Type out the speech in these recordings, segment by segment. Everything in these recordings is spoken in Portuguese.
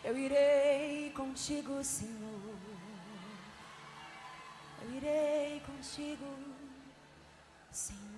Eu irei contigo, Senhor. Eu irei contigo, Senhor.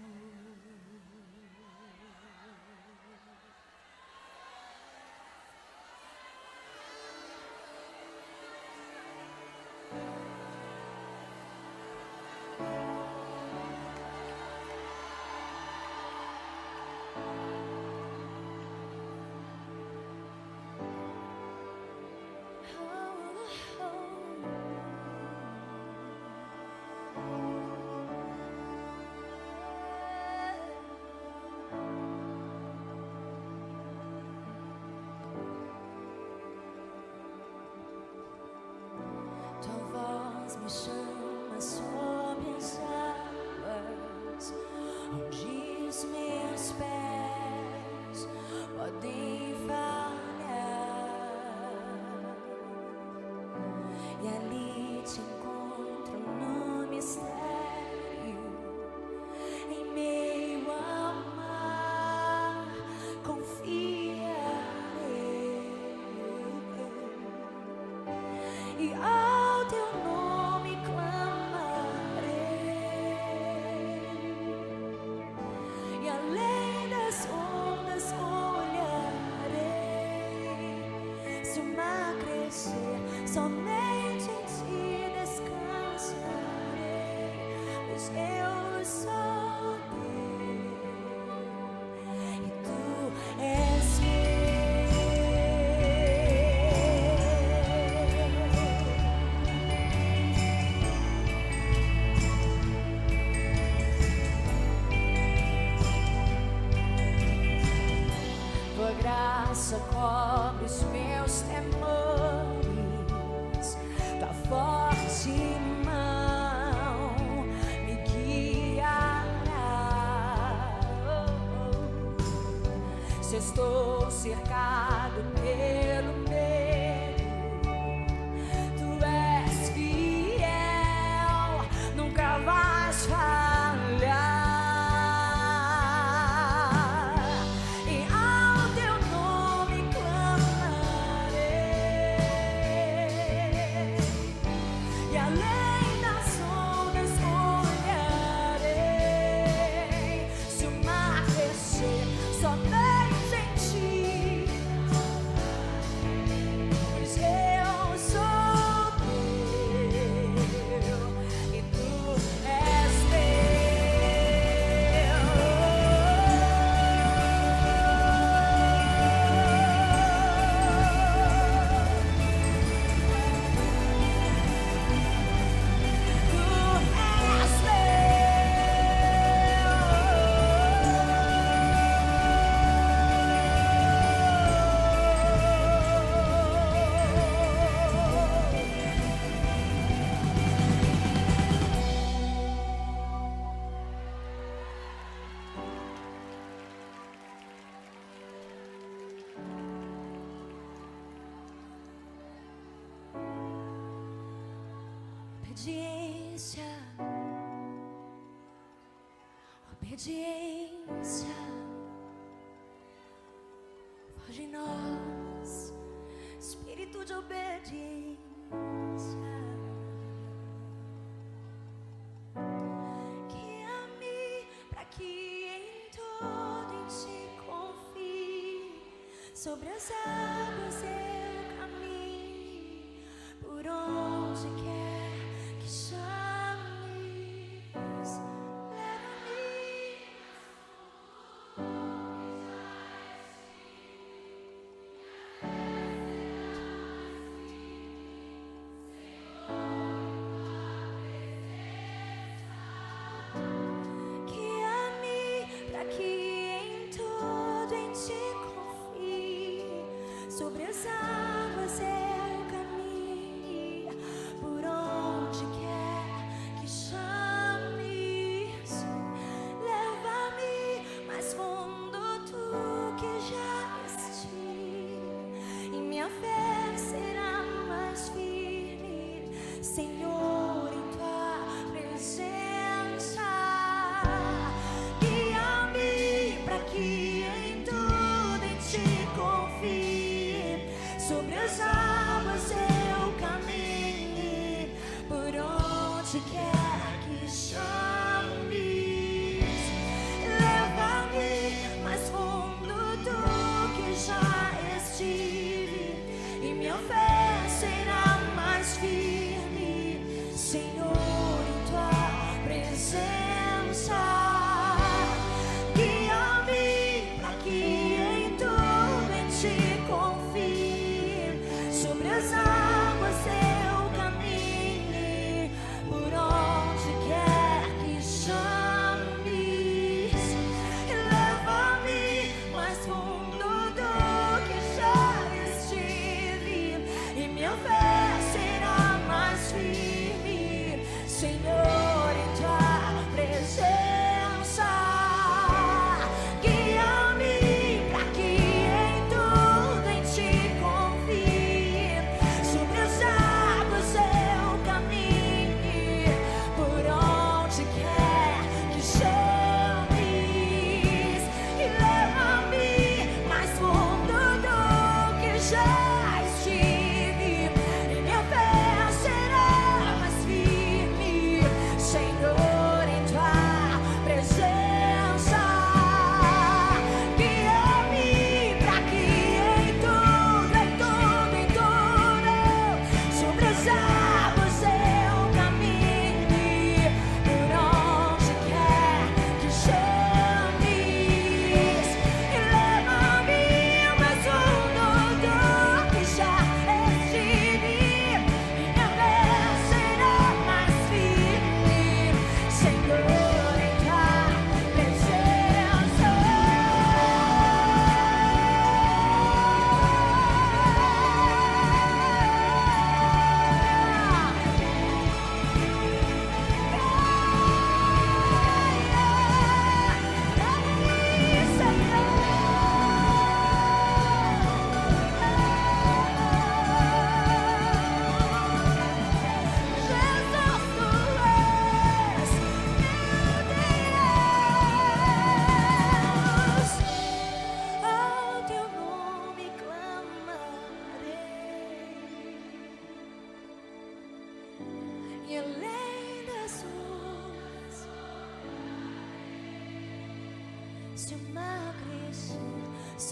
Me chama sobre as águas, onde os meus pés podem falhar, e ali te encontro no mistério, em meio ao mar, confiarei, e ao teu nome e além das ondas olharei. Se o mar crescer, somente em ti descansarei, pois eu sou teu e tu és graça cobre os meus temores, tua forte mão me guiará. Se estou cercado pelo medo, tu és fiel, nunca vais falhar. Obediência, obediência, foge em nós, espírito de obediência, guia-me para que em tudo em ti confie, sobre as águas eu caminho, por onde quer que chames, leva-me. Guia-me para que em tudo em ti confie, sobre as águas eu caminho, por onde quer que chames, leva-me mais fundo tu que já estive, e minha fé será mais firme, Senhor, em tua presença. Guia-me para que em tudo em ti confie, sobre as águas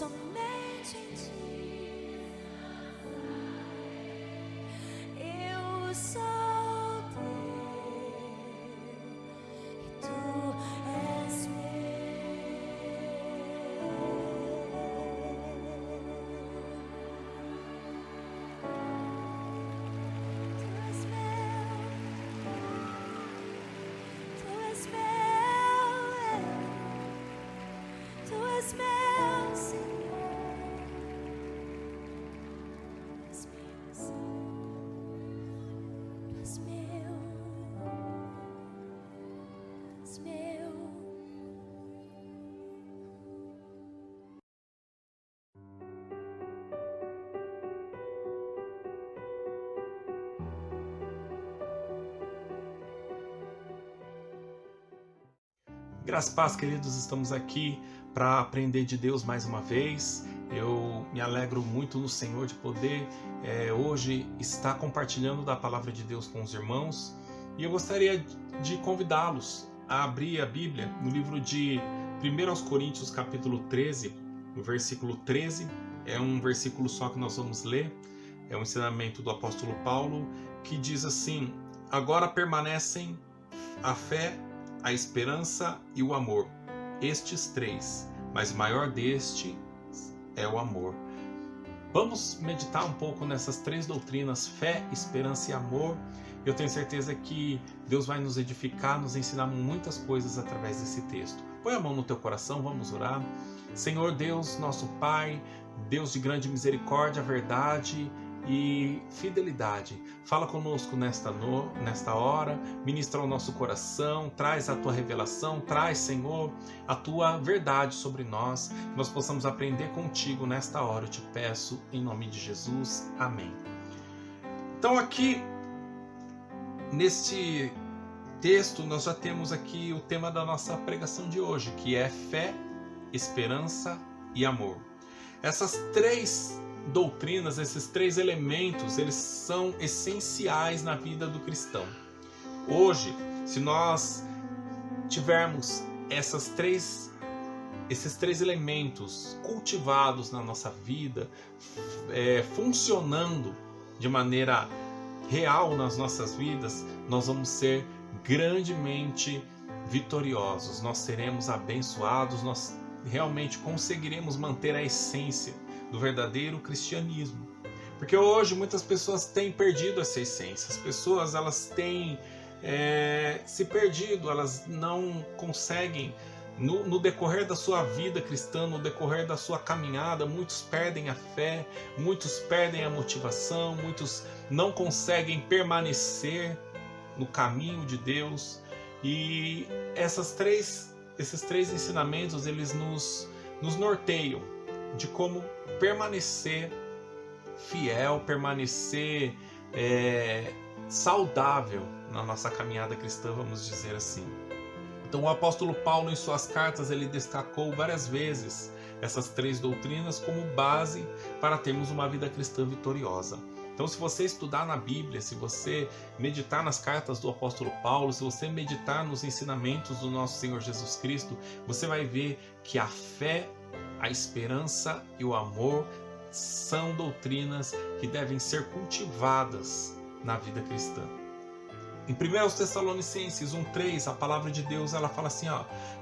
somente em ti. Eu sou teu e tu és meu, Senhor. És meu, Senhor. És meu. És meu. Graças e paz, queridos, estamos aqui para aprender de Deus mais uma vez. Eu me alegro muito no Senhor de poder hoje estar compartilhando da palavra de Deus com os irmãos. E eu gostaria de convidá-los a abrir a Bíblia no livro de 1 Coríntios, capítulo 13, no versículo 13. É um versículo só que nós vamos ler. É um ensinamento do apóstolo Paulo que diz assim: agora permanecem a fé, a esperança e o amor, estes três, mas o maior deste é o amor. Vamos meditar um pouco nessas três doutrinas, fé, esperança e amor. Eu tenho certeza que Deus vai nos edificar, nos ensinar muitas coisas através desse texto. Põe a mão no teu coração, vamos orar. Senhor Deus, nosso Pai, Deus de grande misericórdia, verdade e fidelidade, fala conosco nesta hora, ministra o nosso coração, traz a tua revelação, traz, Senhor, a tua verdade sobre nós, que nós possamos aprender contigo nesta hora, eu te peço, em nome de Jesus, amém. Então aqui, neste texto, nós já temos aqui o tema da nossa pregação de hoje, que é fé, esperança e amor. Essas três doutrinas, esses três elementos, eles são essenciais na vida do cristão. Hoje, se nós tivermos esses três elementos cultivados na nossa vida, funcionando de maneira real nas nossas vidas, nós vamos ser grandemente vitoriosos, nós seremos abençoados, nós realmente conseguiremos manter a essência do verdadeiro cristianismo. Porque hoje muitas pessoas têm perdido essa essência. As pessoas, elas têm se perdido, elas não conseguem, no decorrer da sua vida cristã, no decorrer da sua caminhada, muitos perdem a fé, muitos perdem a motivação, muitos não conseguem permanecer no caminho de Deus. E esses três ensinamentos, eles nos norteiam de como permanecer fiel, permanecer saudável na nossa caminhada cristã, vamos dizer assim. Então o apóstolo Paulo, em suas cartas, ele destacou várias vezes essas três doutrinas como base para termos uma vida cristã vitoriosa. Então, se você estudar na Bíblia, se você meditar nas cartas do apóstolo Paulo, se você meditar nos ensinamentos do nosso Senhor Jesus Cristo, você vai ver que a fé, a esperança e o amor são doutrinas que devem ser cultivadas na vida cristã. Em 1 Tessalonicenses 1:3, a palavra de Deus, ela fala assim,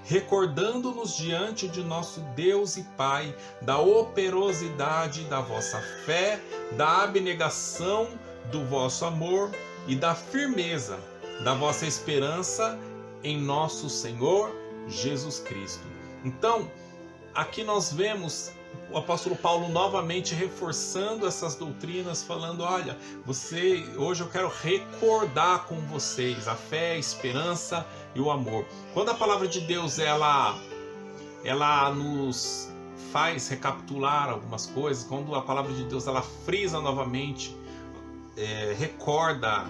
recordando-nos diante de nosso Deus e Pai da operosidade da vossa fé, da abnegação do vosso amor e da firmeza da vossa esperança em nosso Senhor Jesus Cristo. Então, aqui nós vemos o apóstolo Paulo novamente reforçando essas doutrinas, falando, olha, hoje eu quero recordar com vocês a fé, a esperança e o amor. Quando a palavra de Deus ela nos faz recapitular algumas coisas, quando a palavra de Deus ela frisa novamente, recorda,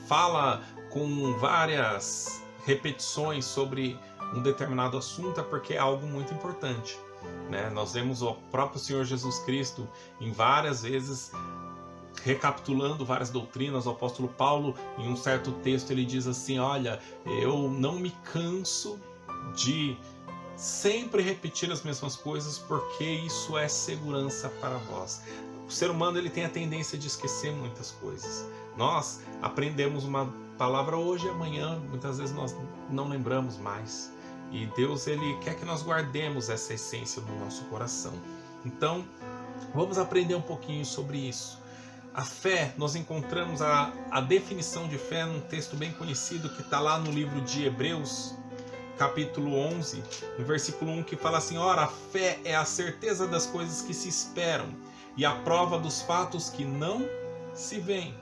fala com várias repetições sobre um determinado assunto, é porque é algo muito importante. Nós vemos o próprio Senhor Jesus Cristo em várias vezes recapitulando várias doutrinas. O apóstolo Paulo, em um certo texto, ele diz assim, olha, eu não me canso de sempre repetir as mesmas coisas, porque isso é segurança para vós. O ser humano ele tem a tendência de esquecer muitas coisas. Nós aprendemos uma palavra hoje e amanhã, muitas vezes nós não lembramos mais. E Deus ele quer que nós guardemos essa essência no nosso coração. Então, vamos aprender um pouquinho sobre isso. A fé, nós encontramos a definição de fé num texto bem conhecido que está lá no livro de Hebreus, capítulo 11, no versículo 1, que fala assim: ora, a fé é a certeza das coisas que se esperam e a prova dos fatos que não se veem.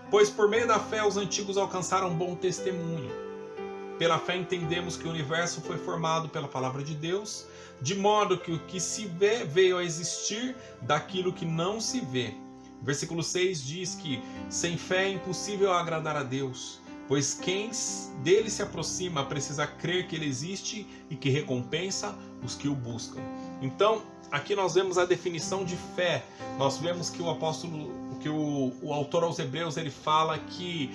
Pois por meio da fé os antigos alcançaram bom testemunho. Pela fé entendemos que o universo foi formado pela palavra de Deus, de modo que o que se vê veio a existir daquilo que não se vê. Versículo 6 diz que sem fé é impossível agradar a Deus, pois quem dele se aproxima precisa crer que ele existe e que recompensa os que o buscam. Então, aqui nós vemos a definição de fé. Nós vemos que o apóstolo, que o autor aos Hebreus, ele fala que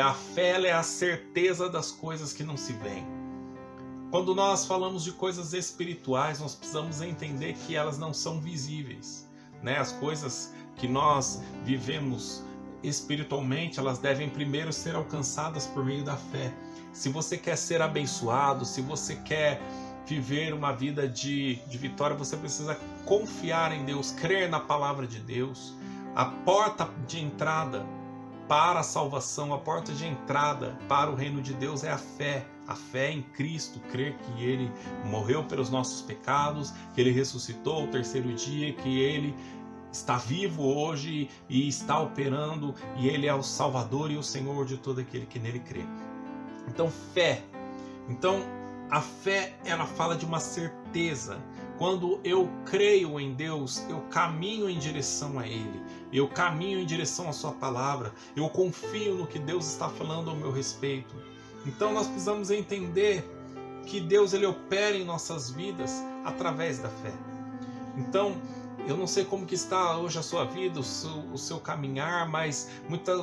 a fé é a certeza das coisas que não se veem. Quando nós falamos de coisas espirituais, nós precisamos entender que elas não são visíveis, né? As coisas que nós vivemos espiritualmente, elas devem primeiro ser alcançadas por meio da fé. Se você quer ser abençoado, se você quer viver uma vida de vitória, você precisa confiar em Deus, crer na palavra de Deus. A porta de entrada para a salvação, a porta de entrada para o reino de Deus é a fé em Cristo, crer que Ele morreu pelos nossos pecados, que Ele ressuscitou ao terceiro dia, que Ele está vivo hoje e está operando, e Ele é o Salvador e o Senhor de todo aquele que nele crê. Então, fé. Então, a fé, ela fala de uma certeza. Quando eu creio em Deus, eu caminho em direção a Ele, eu caminho em direção à Sua palavra, eu confio no que Deus está falando ao meu respeito. Então, nós precisamos entender que Deus ele opera em nossas vidas através da fé. Então, eu não sei como que está hoje a sua vida, o seu caminhar, mas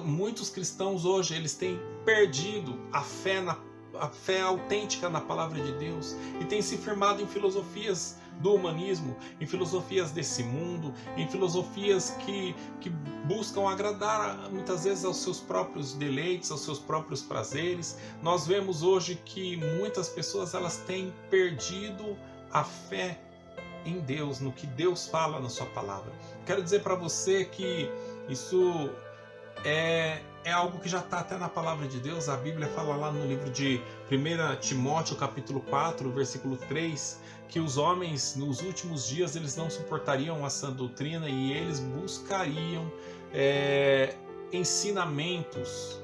muitos cristãos hoje eles têm perdido a fé autêntica na palavra de Deus e têm se firmado em filosofias do humanismo, em filosofias desse mundo, em filosofias que buscam agradar muitas vezes aos seus próprios deleites, aos seus próprios prazeres. Nós vemos hoje que muitas pessoas elas têm perdido a fé em Deus, no que Deus fala na sua palavra. Quero dizer para você que isso é algo que já está até na palavra de Deus. A Bíblia fala lá no livro de 1 Timóteo, capítulo 4, versículo 3, que os homens nos últimos dias eles não suportariam a sã doutrina e eles buscariam ensinamentos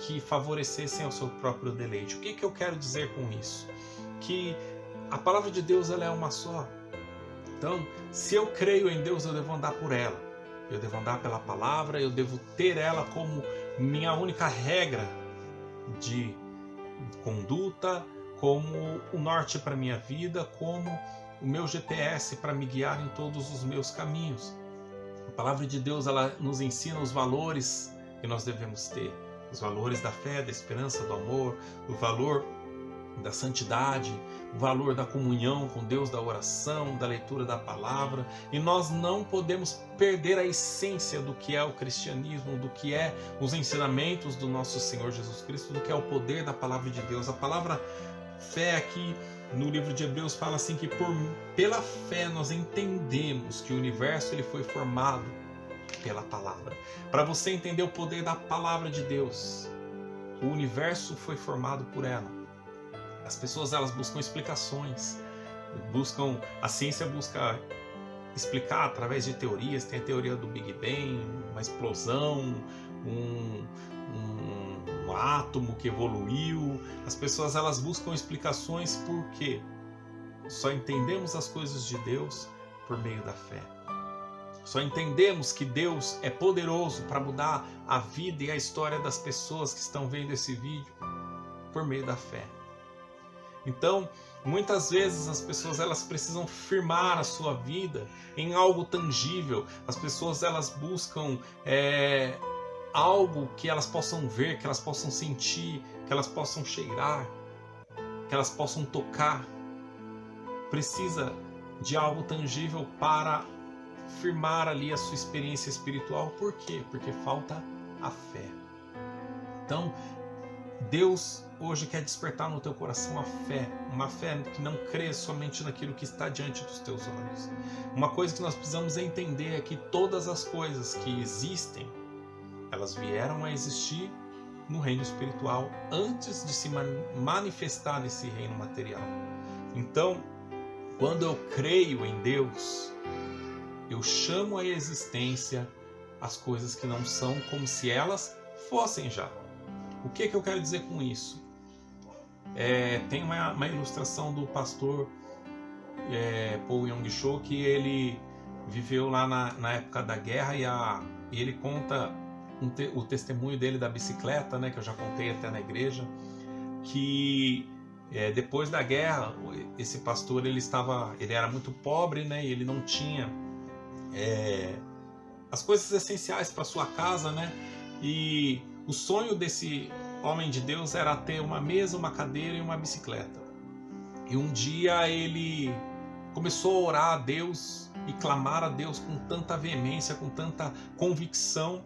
que favorecessem ao seu próprio deleite. O que eu quero dizer com isso? Que a palavra de Deus ela é uma só. Então, se eu creio em Deus, eu devo andar por ela. Eu devo andar pela palavra, eu devo ter ela como minha única regra de conduta, como o norte para minha vida, como o meu GPS para me guiar em todos os meus caminhos. A palavra de Deus ela nos ensina os valores que nós devemos ter. Os valores da fé, da esperança, do amor, o valor da santidade, o valor da comunhão com Deus, da oração, da leitura da palavra. E nós não podemos perder a essência do que é o cristianismo, do que é os ensinamentos do nosso Senhor Jesus Cristo, do que é o poder da palavra de Deus. A palavra fé aqui no livro de Hebreus fala assim que pela fé nós entendemos que o universo ele foi formado pela palavra. Para você entender o poder da palavra de Deus, o universo foi formado por ela. As pessoas elas buscam explicações, a ciência busca explicar através de teorias. Tem a teoria do Big Bang, uma explosão, um átomo que evoluiu. As pessoas elas buscam explicações porque só entendemos as coisas de Deus por meio da fé. Só entendemos que Deus é poderoso para mudar a vida e a história das pessoas que estão vendo esse vídeo por meio da fé. Então, muitas vezes as pessoas elas precisam firmar a sua vida em algo tangível. As pessoas elas buscam algo que elas possam ver, que elas possam sentir, que elas possam cheirar, que elas possam tocar. precisa de algo tangível para firmar ali a sua experiência espiritual. Por quê? Porque falta a fé. Então, Deus hoje quer despertar no teu coração a fé, uma fé que não crê somente naquilo que está diante dos teus olhos. Uma coisa que nós precisamos entender é que todas as coisas que existem, elas vieram a existir no reino espiritual antes de se manifestar nesse reino material. Então, quando eu creio em Deus, eu chamo à existência as coisas que não são como se elas fossem já. O que eu quero dizer com isso? Tem uma ilustração do pastor Paul Yong-cho, que ele viveu lá na época da guerra, e ele conta o testemunho dele da bicicleta, né, que eu já contei até na igreja, que depois da guerra, esse pastor ele era muito pobre, né, e ele não tinha as coisas essenciais para sua casa, né, e o sonho desse homem de Deus era ter uma mesa, uma cadeira e uma bicicleta. E um dia ele começou a orar a Deus e clamar a Deus com tanta veemência, com tanta convicção.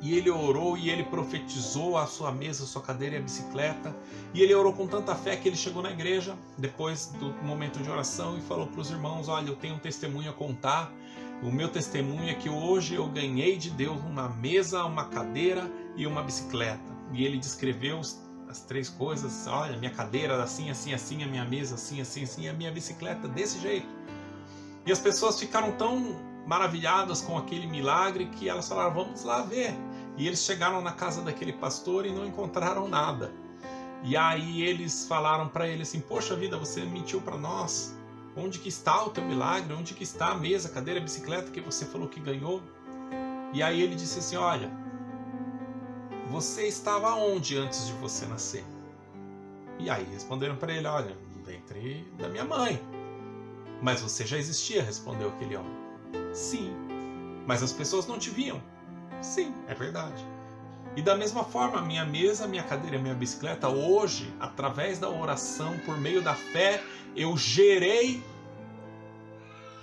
E ele orou e ele profetizou a sua mesa, a sua cadeira e a bicicleta. E ele orou com tanta fé que ele chegou na igreja, depois do momento de oração, e falou para os irmãos: olha, eu tenho um testemunho a contar. O meu testemunho é que hoje eu ganhei de Deus uma mesa, uma cadeira e uma bicicleta. E ele descreveu as três coisas. Olha, minha cadeira assim, assim, assim, a minha mesa assim, assim, assim, a minha bicicleta desse jeito. E as pessoas ficaram tão maravilhadas com aquele milagre que elas falaram: vamos lá ver. E eles chegaram na casa daquele pastor e não encontraram nada. E aí eles falaram para ele assim: poxa vida, você mentiu para nós. Onde que está o teu milagre? Onde que está a mesa, a cadeira, a bicicleta que você falou que ganhou? E aí ele disse assim: olha, você estava onde antes de você nascer? E aí responderam para ele: olha, no ventre da minha mãe. Mas você já existia, respondeu aquele homem. Sim, mas as pessoas não te viam. Sim, é verdade. E da mesma forma, a minha mesa, a minha cadeira e a minha bicicleta, hoje, através da oração, por meio da fé, eu gerei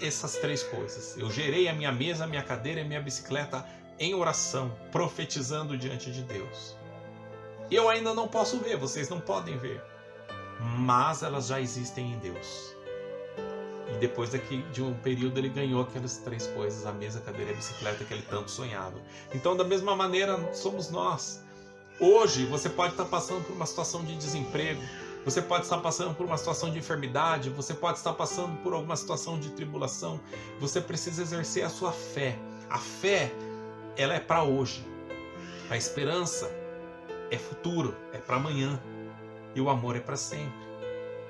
essas três coisas. Eu gerei a minha mesa, a minha cadeira e a minha bicicleta em oração, profetizando diante de Deus. Eu ainda não posso ver, vocês não podem ver, mas elas já existem em Deus. E depois de um período ele ganhou aquelas três coisas: a mesa, a cadeira e a bicicleta que ele tanto sonhava. Então, da mesma maneira, somos nós. Hoje você pode estar passando por uma situação de desemprego, você pode estar passando por uma situação de enfermidade, você pode estar passando por alguma situação de tribulação. Você precisa exercer a sua fé. A fé, ela é para hoje. A esperança é futuro, é para amanhã. E o amor é para sempre.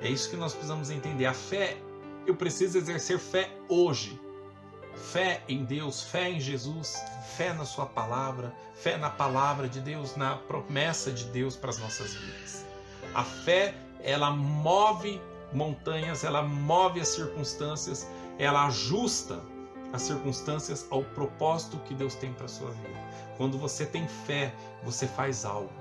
É isso que nós precisamos entender. A fé, eu preciso exercer fé hoje. Fé em Deus, fé em Jesus, fé na sua palavra, fé na palavra de Deus, na promessa de Deus para as nossas vidas. A fé, ela move montanhas, ela move as circunstâncias, ela ajusta as circunstâncias ao propósito que Deus tem para a sua vida. Quando você tem fé, você faz algo.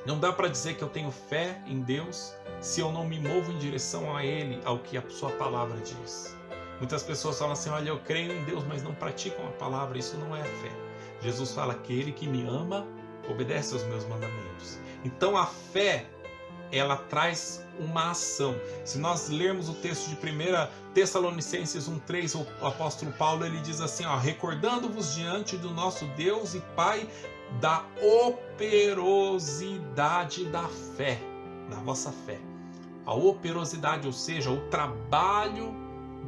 Não dá para dizer que eu tenho fé em Deus se eu não me movo em direção a Ele, ao que a sua palavra diz. Muitas pessoas falam assim: olha, eu creio em Deus, mas não praticam a palavra. Isso não é fé. Jesus fala: aquele que me ama, obedece aos meus mandamentos. Então a fé, ela traz uma ação. Se nós lermos o texto de 1 Tessalonicenses 1:3, o apóstolo Paulo ele diz assim: recordando-vos diante do nosso Deus e Pai da operosidade da fé, da vossa fé. A operosidade, ou seja, o trabalho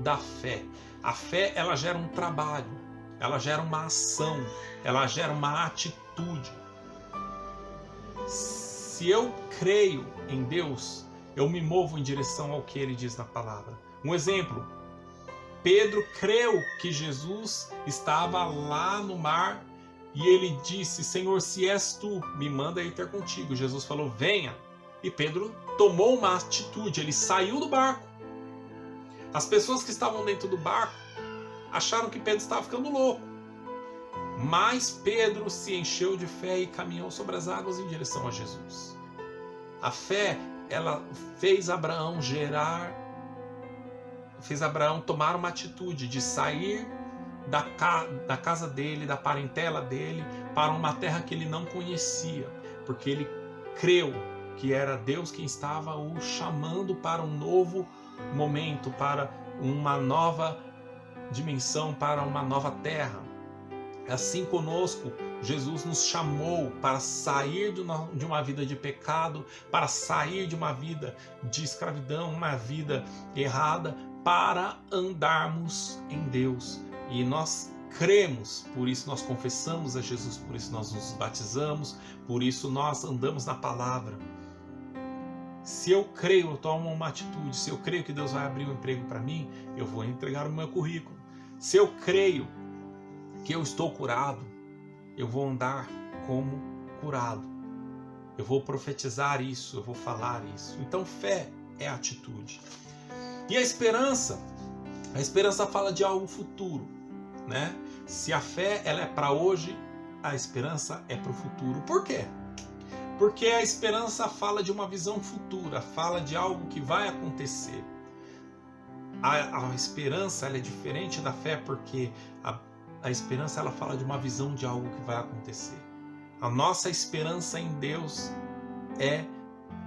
da fé. A fé, ela gera um trabalho, ela gera uma ação, ela gera uma atitude. Se eu creio em Deus, eu me movo em direção ao que Ele diz na palavra. Um exemplo: Pedro creu que Jesus estava lá no mar e ele disse: Senhor, se és tu, me manda ir ter contigo. Jesus falou: venha. E Pedro tomou uma atitude, ele saiu do barco. As pessoas que estavam dentro do barco acharam que Pedro estava ficando louco. Mas Pedro se encheu de fé e caminhou sobre as águas em direção a Jesus. A fé, ela fez Abraão gerar fez Abraão tomar uma atitude de sair da casa dele, da parentela dele, para uma terra que ele não conhecia, porque ele creu que era Deus quem estava o chamando para um novo momento, para uma nova dimensão, para uma nova terra. Assim conosco, Jesus nos chamou para sair de uma vida de pecado, para sair de uma vida de escravidão, uma vida errada, para andarmos em Deus. E nós cremos, por isso nós confessamos a Jesus, por isso nós nos batizamos, por isso nós andamos na palavra. Se eu creio, eu tomo uma atitude. Se eu creio que Deus vai abrir um emprego para mim, eu vou entregar o meu currículo. Se eu creio que eu estou curado, eu vou andar como curado. Eu vou profetizar isso, eu vou falar isso. Então fé é atitude. E a esperança fala de algo futuro, né? Se a fé ela é para hoje, a esperança é para o futuro. Por quê? Porque a esperança fala de uma visão futura, fala de algo que vai acontecer. A esperança ela é diferente da fé porque a esperança ela fala de uma visão de algo que vai acontecer. A nossa esperança em Deus é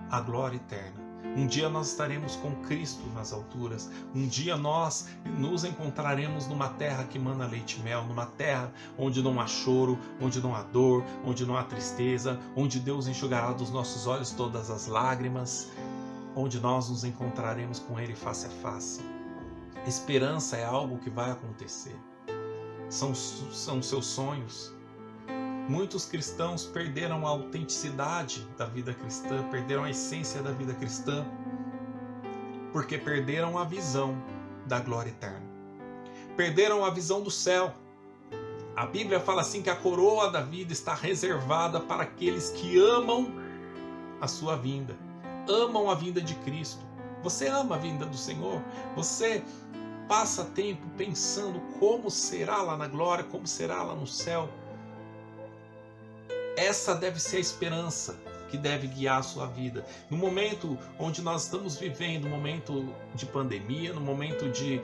a glória eterna. Um dia nós estaremos com Cristo nas alturas. Um dia nós nos encontraremos numa terra que mana leite e mel, numa terra onde não há choro, onde não há dor, onde não há tristeza, onde Deus enxugará dos nossos olhos todas as lágrimas, onde nós nos encontraremos com Ele face a face. Esperança é algo que vai acontecer. São seus sonhos. Muitos cristãos perderam a autenticidade da vida cristã, perderam a essência da vida cristã, porque perderam a visão da glória eterna. Perderam a visão do céu. A Bíblia fala assim que a coroa da vida está reservada para aqueles que amam a sua vinda, amam a vinda de Cristo. Você ama a vinda do Senhor? Você passa tempo pensando como será lá na glória, como será lá no céu? Essa deve ser a esperança que deve guiar a sua vida. No momento onde nós estamos vivendo, no momento de pandemia, no momento de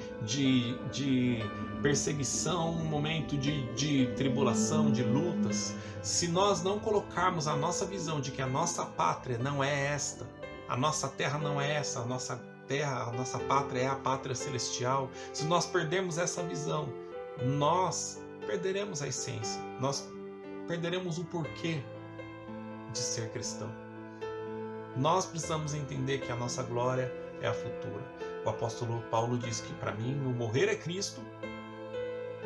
perseguição, no momento de tribulação, de lutas, se nós não colocarmos a nossa visão de que a nossa pátria não é esta, a nossa terra não é essa, a nossa terra, a nossa pátria é a pátria celestial, se nós perdermos essa visão, nós perderemos a essência, nós perderemos o porquê de ser cristão. Nós precisamos entender que a nossa glória é a futura. O apóstolo Paulo diz que para mim o morrer é Cristo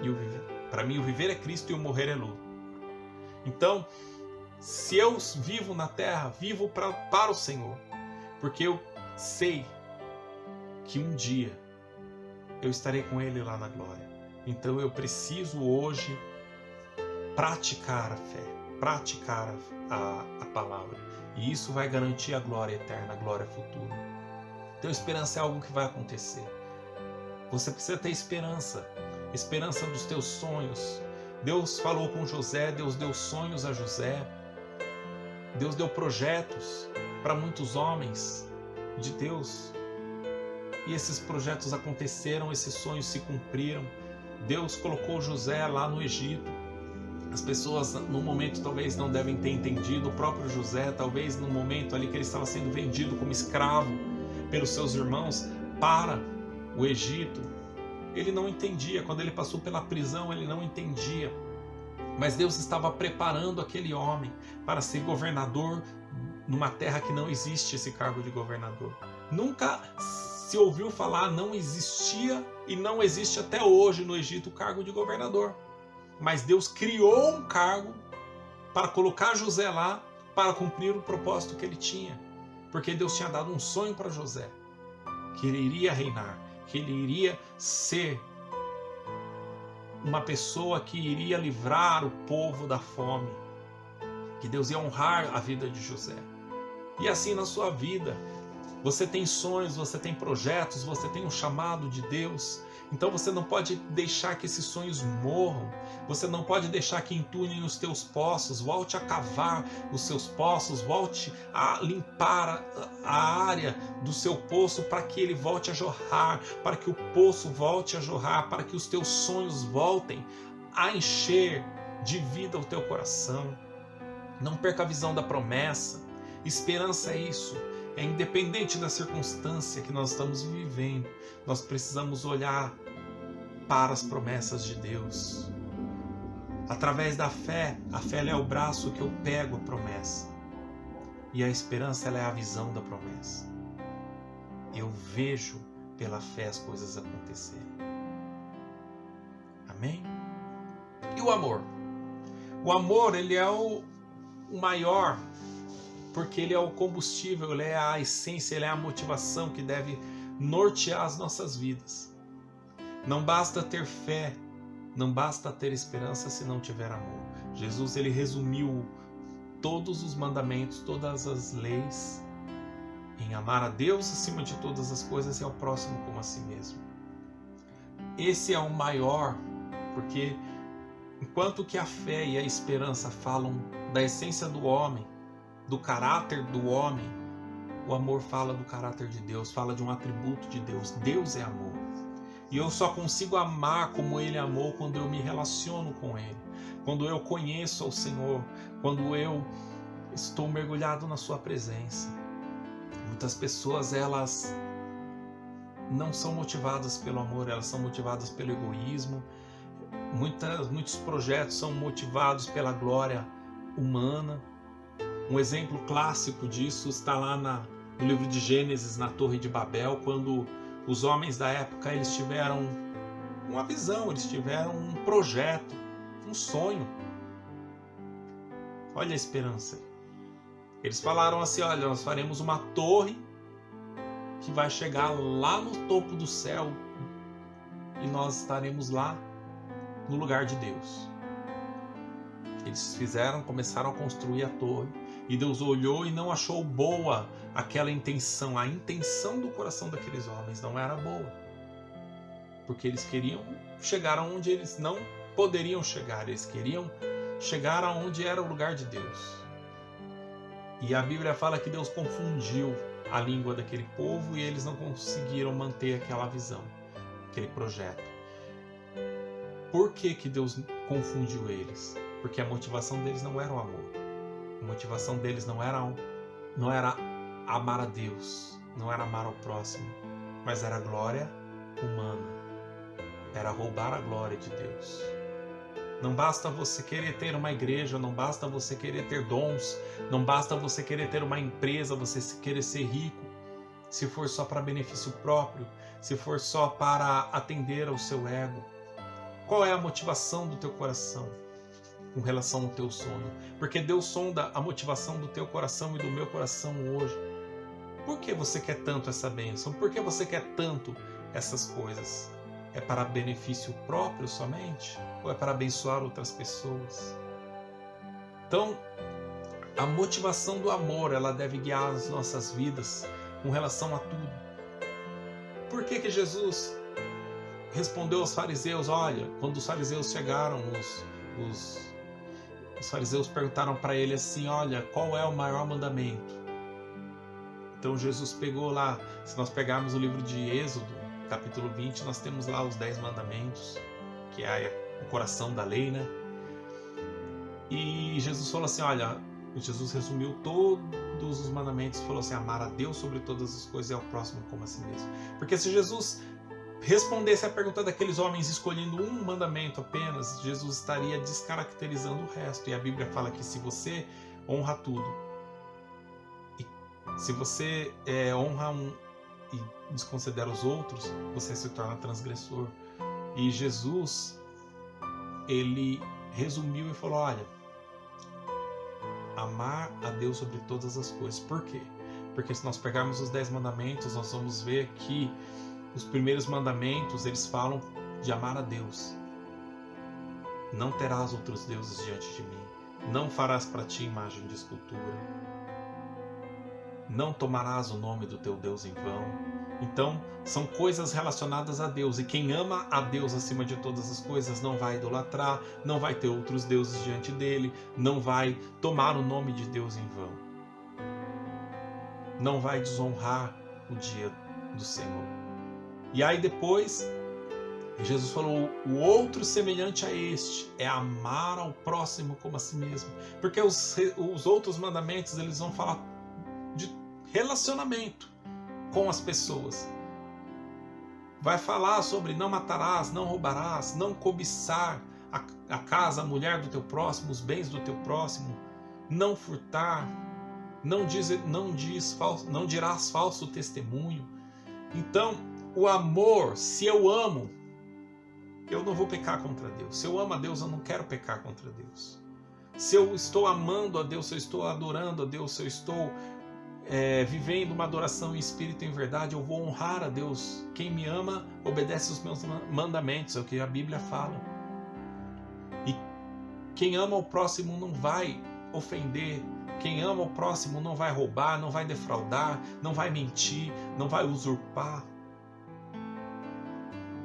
e o viver. Para mim o viver é Cristo e o morrer é lucro. Então, se eu vivo na terra, vivo para o Senhor, porque eu sei que um dia eu estarei com Ele lá na glória. Então eu preciso hoje praticar a fé, praticar a palavra. E isso vai garantir a glória eterna, a glória futura. Então esperança é algo que vai acontecer. Você precisa ter esperança, esperança dos teus sonhos. Deus falou com José, Deus deu sonhos a José. Deus deu projetos para muitos homens de Deus. E esses projetos aconteceram, esses sonhos se cumpriram. Deus colocou José lá no Egito. As pessoas no momento talvez não devem ter entendido, o próprio José talvez no momento ali que ele estava sendo vendido como escravo pelos seus irmãos para o Egito, ele não entendia, quando ele passou pela prisão ele não entendia, mas Deus estava preparando aquele homem para ser governador numa terra que não existe esse cargo de governador. Nunca se ouviu falar, não existia e não existe até hoje no Egito o cargo de governador. Mas Deus criou um cargo para colocar José lá para cumprir o propósito que ele tinha. Porque Deus tinha dado um sonho para José, que ele iria reinar, que ele iria ser uma pessoa que iria livrar o povo da fome, que Deus ia honrar a vida de José. E assim na sua vida, você tem sonhos, você tem projetos, você tem um chamado de Deus. Então você não pode deixar que esses sonhos morram. Você não pode deixar que entulhem os teus poços. Volte a cavar os seus poços. Volte a limpar a área do seu poço para que ele volte a jorrar. Para que o poço volte a jorrar. Para que os teus sonhos voltem a encher de vida o teu coração. Não perca a visão da promessa. Esperança é isso. É independente da circunstância que nós estamos vivendo, nós precisamos olhar para as promessas de Deus. Através da fé, a fé é o braço que eu pego a promessa. E a esperança ela é a visão da promessa. Eu vejo pela fé as coisas acontecerem. Amém? E o amor? O amor, ele é o maior, porque ele é o combustível, ele é a essência, ele é a motivação que deve nortear as nossas vidas. Não basta ter fé, não basta ter esperança se não tiver amor. Jesus, ele resumiu todos os mandamentos, todas as leis, em amar a Deus acima de todas as coisas e ao próximo como a si mesmo. Esse é o maior, porque enquanto que a fé e a esperança falam da essência do homem, do caráter do homem, o amor fala do caráter de Deus, fala de um atributo de Deus. Deus é amor. E eu só consigo amar como Ele amou quando eu me relaciono com Ele, quando eu conheço ao Senhor, quando eu estou mergulhado na Sua presença. Muitas pessoas, elas não são motivadas pelo amor, elas são motivadas pelo egoísmo. Muitos projetos são motivados pela glória humana. Um exemplo clássico disso está lá no livro de Gênesis, na Torre de Babel, quando os homens da época eles tiveram uma visão, eles tiveram um projeto, um sonho. Olha a esperança. Eles falaram assim, olha, nós faremos uma torre que vai chegar lá no topo do céu e nós estaremos lá no lugar de Deus. Eles começaram a construir a torre. E Deus olhou e não achou boa aquela intenção. A intenção do coração daqueles homens não era boa. Porque eles queriam chegar aonde eles não poderiam chegar. Eles queriam chegar aonde era o lugar de Deus. E a Bíblia fala que Deus confundiu a língua daquele povo e eles não conseguiram manter aquela visão, aquele projeto. Por que Deus confundiu eles? Porque a motivação deles não era o amor. A motivação deles não era amar a Deus, não era amar ao próximo, mas era a glória humana, era roubar a glória de Deus. Não basta você querer ter uma igreja, não basta você querer ter dons, não basta você querer ter uma empresa, você querer ser rico, se for só para benefício próprio, se for só para atender ao seu ego. Qual é a motivação do teu coração com relação ao teu sonho? Porque Deus sonda a motivação do teu coração e do meu coração hoje. Por que você quer tanto essa bênção? Por que você quer tanto essas coisas? É para benefício próprio somente? Ou é para abençoar outras pessoas? Então, a motivação do amor, ela deve guiar as nossas vidas com relação a tudo. Por que Jesus respondeu aos fariseus? Olha, quando os fariseus chegaram, os fariseus perguntaram para ele assim, olha, qual é o maior mandamento? Então Jesus pegou lá, se nós pegarmos o livro de Êxodo, capítulo 20, nós temos lá os 10 mandamentos, que é o coração da lei, né? E Jesus falou assim, olha, Jesus resumiu todos os mandamentos, falou assim, amar a Deus sobre todas as coisas e ao próximo como a si mesmo. Porque se Jesus respondesse a pergunta daqueles homens escolhendo um mandamento apenas, Jesus estaria descaracterizando o resto. E a Bíblia fala que se você honra tudo, e se você honra um e desconsidera os outros, você se torna transgressor. E Jesus, ele resumiu e falou, olha, amar a Deus sobre todas as coisas. Por quê? Porque se nós pegarmos os 10 mandamentos, nós vamos ver que os primeiros mandamentos, eles falam de amar a Deus. Não terás outros deuses diante de mim. Não farás para ti imagem de escultura. Não tomarás o nome do teu Deus em vão. Então, são coisas relacionadas a Deus. E quem ama a Deus acima de todas as coisas não vai idolatrar, não vai ter outros deuses diante dele, não vai tomar o nome de Deus em vão. Não vai desonrar o dia do Senhor. E aí depois, Jesus falou, o outro semelhante a este é amar ao próximo como a si mesmo. Porque os outros mandamentos, eles vão falar de relacionamento com as pessoas. Vai falar sobre não matarás, não roubarás, não cobiçar a casa, a mulher do teu próximo, os bens do teu próximo, não furtar, não dirás falso testemunho. Então, o amor, se eu amo, eu não vou pecar contra Deus. Se eu amo a Deus, eu não quero pecar contra Deus. Se eu estou amando a Deus, se eu estou adorando a Deus, se eu estou vivendo uma adoração em espírito e em verdade, eu vou honrar a Deus. Quem me ama, obedece os meus mandamentos, é o que a Bíblia fala. E quem ama o próximo não vai ofender. Quem ama o próximo não vai roubar, não vai defraudar, não vai mentir, não vai usurpar.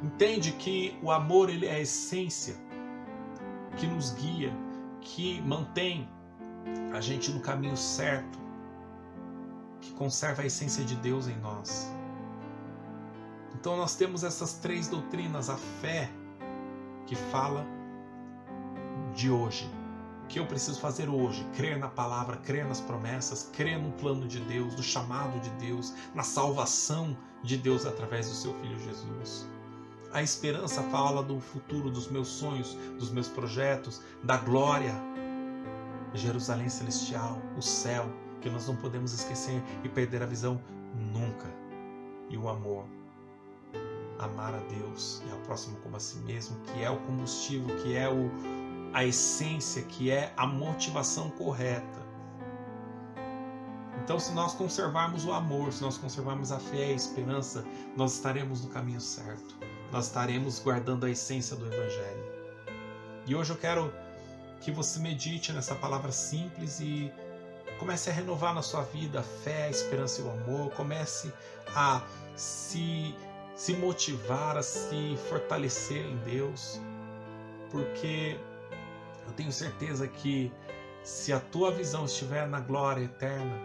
Entende que o amor, ele é a essência que nos guia, que mantém a gente no caminho certo, que conserva a essência de Deus em nós. Então nós temos essas três doutrinas, a fé que fala de hoje, o que eu preciso fazer hoje, crer na palavra, crer nas promessas, crer no plano de Deus, do chamado de Deus, na salvação de Deus através do seu Filho Jesus. A esperança fala do futuro, dos meus sonhos, dos meus projetos, da glória, Jerusalém celestial, o céu, que nós não podemos esquecer e perder a visão nunca. E o amor, amar a Deus e ao próximo como a si mesmo, que é o combustível, que é a essência, que é a motivação correta. Então, se nós conservarmos o amor, se nós conservarmos a fé e a esperança, nós estaremos no caminho certo. Nós estaremos guardando a essência do Evangelho. E hoje eu quero que você medite nessa palavra simples e comece a renovar na sua vida a fé, a esperança e o amor. Comece a se motivar, a se fortalecer em Deus. Porque eu tenho certeza que se a tua visão estiver na glória eterna,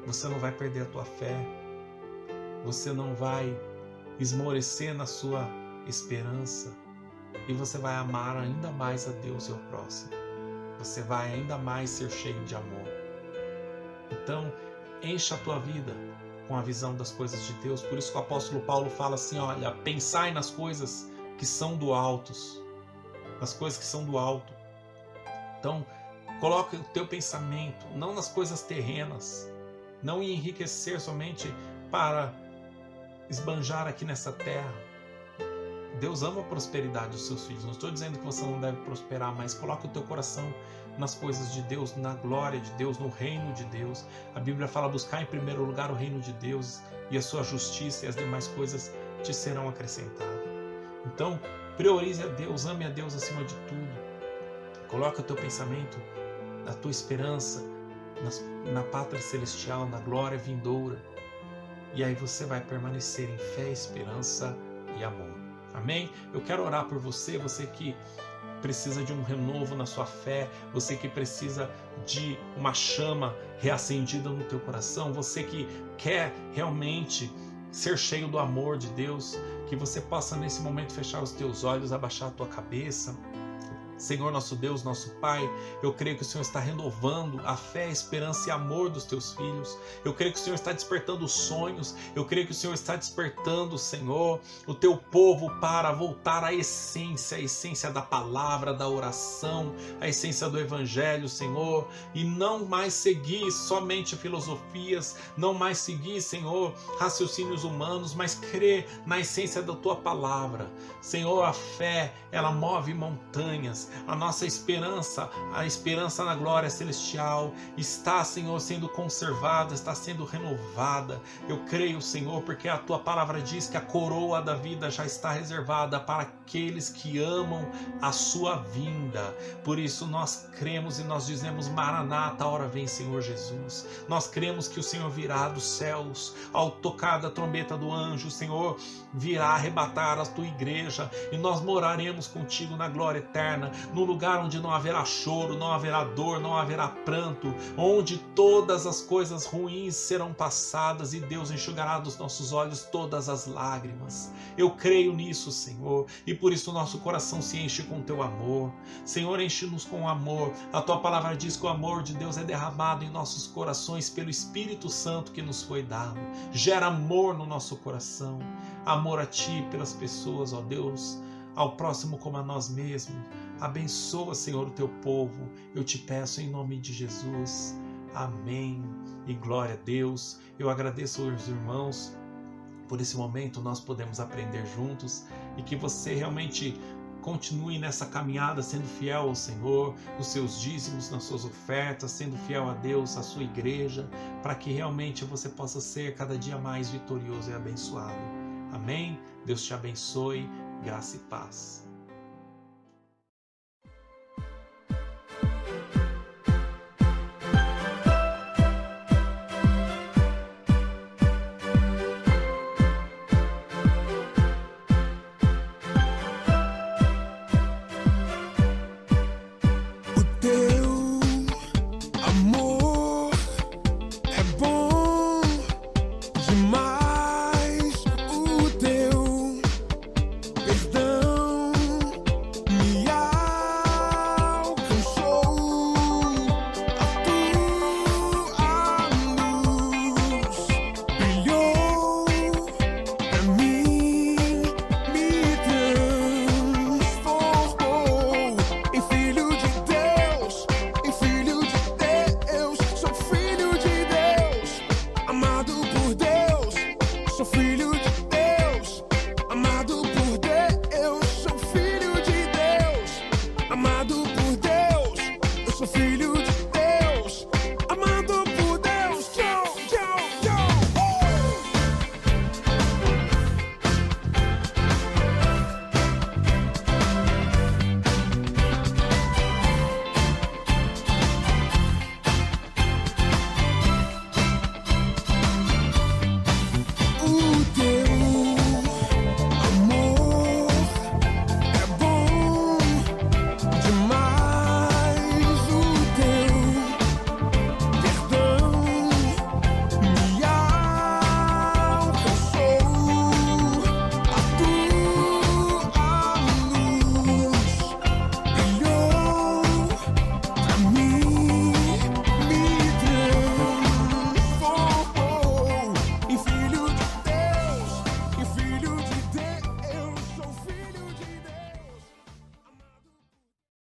você não vai perder a tua fé. Você não vai esmorecer na sua esperança. E você vai amar ainda mais a Deus e ao próximo. Você vai ainda mais ser cheio de amor. Então, encha a tua vida com a visão das coisas de Deus. Por isso que o apóstolo Paulo fala assim, olha, pensai nas coisas que são do alto. Nas coisas que são do alto. Então, coloque o teu pensamento, não nas coisas terrenas. Não em enriquecer somente para esbanjar aqui nessa terra. Deus ama a prosperidade dos seus filhos. Não estou dizendo que você não deve prosperar, mas coloque o teu coração nas coisas de Deus, na glória de Deus, no reino de Deus. A Bíblia fala, buscar em primeiro lugar o reino de Deus e a sua justiça, e as demais coisas te serão acrescentadas. Então, priorize a Deus, ame a Deus acima de tudo. Coloque o teu pensamento, a tua esperança na pátria celestial, na glória vindoura. E aí você vai permanecer em fé, esperança e amor. Amém? Eu quero orar por você, você que precisa de um renovo na sua fé, você que precisa de uma chama reacendida no teu coração, você que quer realmente ser cheio do amor de Deus, que você possa nesse momento fechar os teus olhos, abaixar a tua cabeça. Senhor, nosso Deus, nosso Pai, eu creio que o Senhor está renovando a fé, a esperança e amor dos teus filhos. Eu creio que o Senhor está despertando sonhos. Eu creio que o Senhor está despertando, Senhor, o teu povo para voltar à essência, a essência da palavra, da oração, a essência do Evangelho, Senhor, e não mais seguir somente filosofias, não mais seguir, Senhor, raciocínios humanos, mas crer na essência da tua palavra. Senhor, a fé, ela move montanhas. Deus, a nossa esperança, a esperança na glória celestial está, Senhor, sendo conservada, está sendo renovada. Eu creio, Senhor, porque a tua palavra diz que a coroa da vida já está reservada para aqueles que amam a sua vinda. Por isso nós cremos e nós dizemos: Maranata, a hora vem, Senhor Jesus. Nós cremos que o Senhor virá dos céus, ao tocar da trombeta do anjo, o Senhor virá arrebatar a tua igreja e nós moraremos contigo na glória eterna, no lugar onde não haverá choro, não haverá dor, não haverá pranto, onde todas as coisas ruins serão passadas e Deus enxugará dos nossos olhos todas as lágrimas. Eu creio nisso, Senhor, e por isso nosso coração se enche com teu amor. Senhor, enche-nos com amor. A tua palavra diz que o amor de Deus é derramado em nossos corações pelo Espírito Santo que nos foi dado. Gera amor no nosso coração, amor a ti, pelas pessoas, ó Deus, ao próximo como a nós mesmos. Abençoa, Senhor, o teu povo. Eu te peço em nome de Jesus. Amém. E glória a Deus. Eu agradeço aos irmãos por esse momento nós podemos aprender juntos e que você realmente continue nessa caminhada sendo fiel ao Senhor, nos seus dízimos, nas suas ofertas, sendo fiel a Deus, à sua igreja, para que realmente você possa ser cada dia mais vitorioso e abençoado. Amém? Deus te abençoe, graça e paz.